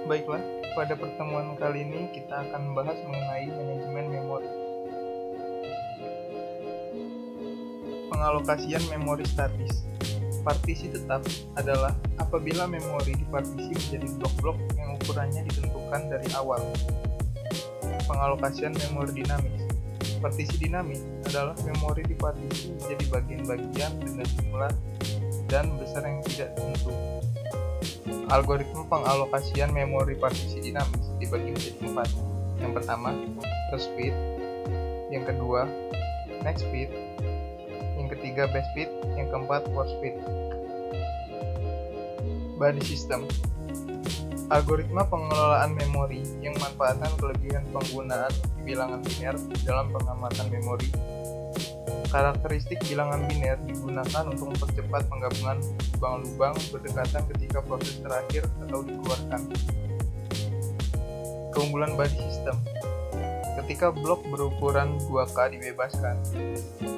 Baiklah, pada pertemuan kali ini kita akan membahas mengenai manajemen memori. Pengalokasian memori statis. Partisi tetap adalah apabila memori dipartisi menjadi blok-blok yang ukurannya ditentukan dari awal. Pengalokasian memori dinamis. Partisi dinamis adalah memori dipartisi menjadi bagian-bagian dengan jumlah dan besar yang tidak tentu. Algoritma pengalokasian memori partisi dinamis dibagi menjadi 4. Yang pertama, first fit. Yang kedua, next fit. Yang ketiga, best fit. Yang keempat, worst fit. Body system. Algoritma pengelolaan memori yang memanfaatkan kelebihan penggunaan bilangan biner dalam pengamatan memori. Karakteristik bilangan biner digunakan untuk mempercepat penggabungan lubang-lubang berdekatan ketika proses terakhir atau dikeluarkan. Keunggulan body system. Ketika blok berukuran 2K dibebaskan,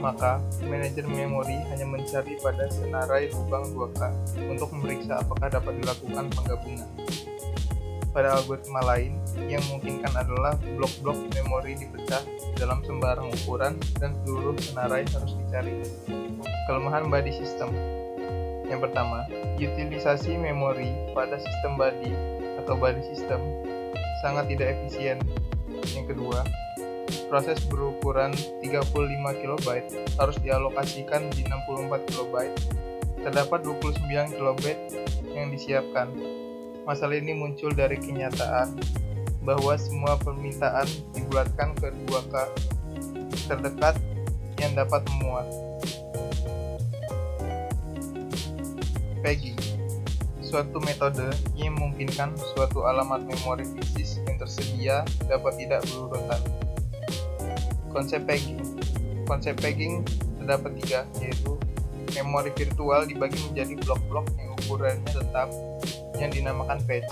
maka manajer memori hanya mencari pada senarai lubang 2K untuk memeriksa apakah dapat dilakukan penggabungan. Pada algoritma lain, yang memungkinkan adalah blok-blok memori dipecah dalam sembarang ukuran dan seluruh senarai harus dicari. Kelemahan body system. Yang pertama, utilisasi memori pada sistem body atau body system sangat tidak efisien. Yang kedua, proses berukuran 35 KB harus dialokasikan di 64 KB. Terdapat 29 KB yang disiapkan. Masalah ini muncul dari kenyataan bahwa semua permintaan dibulatkan ke 2K terdekat yang dapat memuat. Pegging, suatu metode yang memungkinkan suatu alamat memori fisis yang tersedia dapat tidak berurutan. Konsep pegging terdapat 3, yaitu memori virtual dibagi menjadi blok-blok yang ukurannya tetap yang dinamakan patch.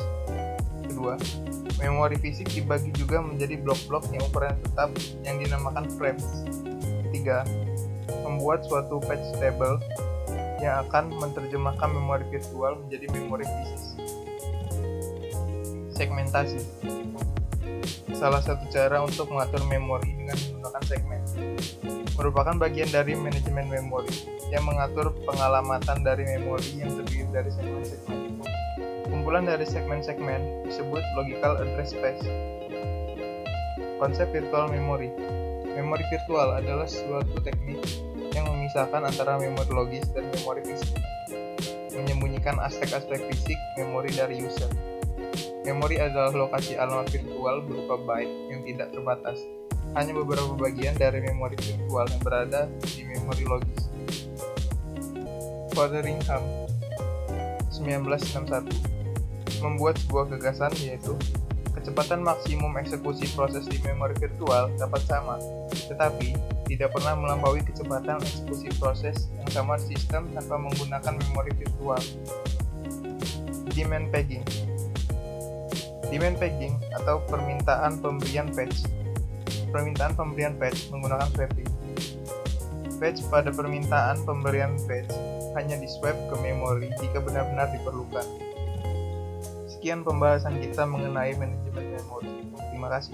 Kedua, memori fisik dibagi juga menjadi blok-blok yang ukurannya tetap yang dinamakan frames. Ketiga, membuat suatu patch table yang akan menerjemahkan memori virtual menjadi memori fisis. Segmentasi. Salah satu cara untuk mengatur memori dengan menggunakan segmen merupakan bagian dari manajemen memori yang mengatur pengalamatan dari memori yang terdiri dari segmen-segmen. Kumpulan dari segmen-segmen disebut logical address space. Konsep virtual memory. Memori virtual adalah suatu teknik yang memisahkan antara memori logis dan memori fisik, menyembunyikan aspek-aspek fisik memori dari user. Memori adalah lokasi alamat virtual berupa byte yang tidak terbatas. Hanya beberapa bagian dari memori virtual yang berada di memori logis. Fotheringham 1961 membuat sebuah gagasan, yaitu kecepatan maksimum eksekusi proses di memori virtual dapat sama, tetapi tidak pernah melampaui kecepatan eksekusi proses yang sama di sistem tanpa menggunakan memori virtual. Demand pegging. Demand pegging atau permintaan pemberian patch. Permintaan pemberian patch menggunakan swapping. Patch pada permintaan pemberian patch hanya di-swap ke memori jika benar-benar diperlukan. Sekian pembahasan kita mengenai manajemen memori. Terima kasih.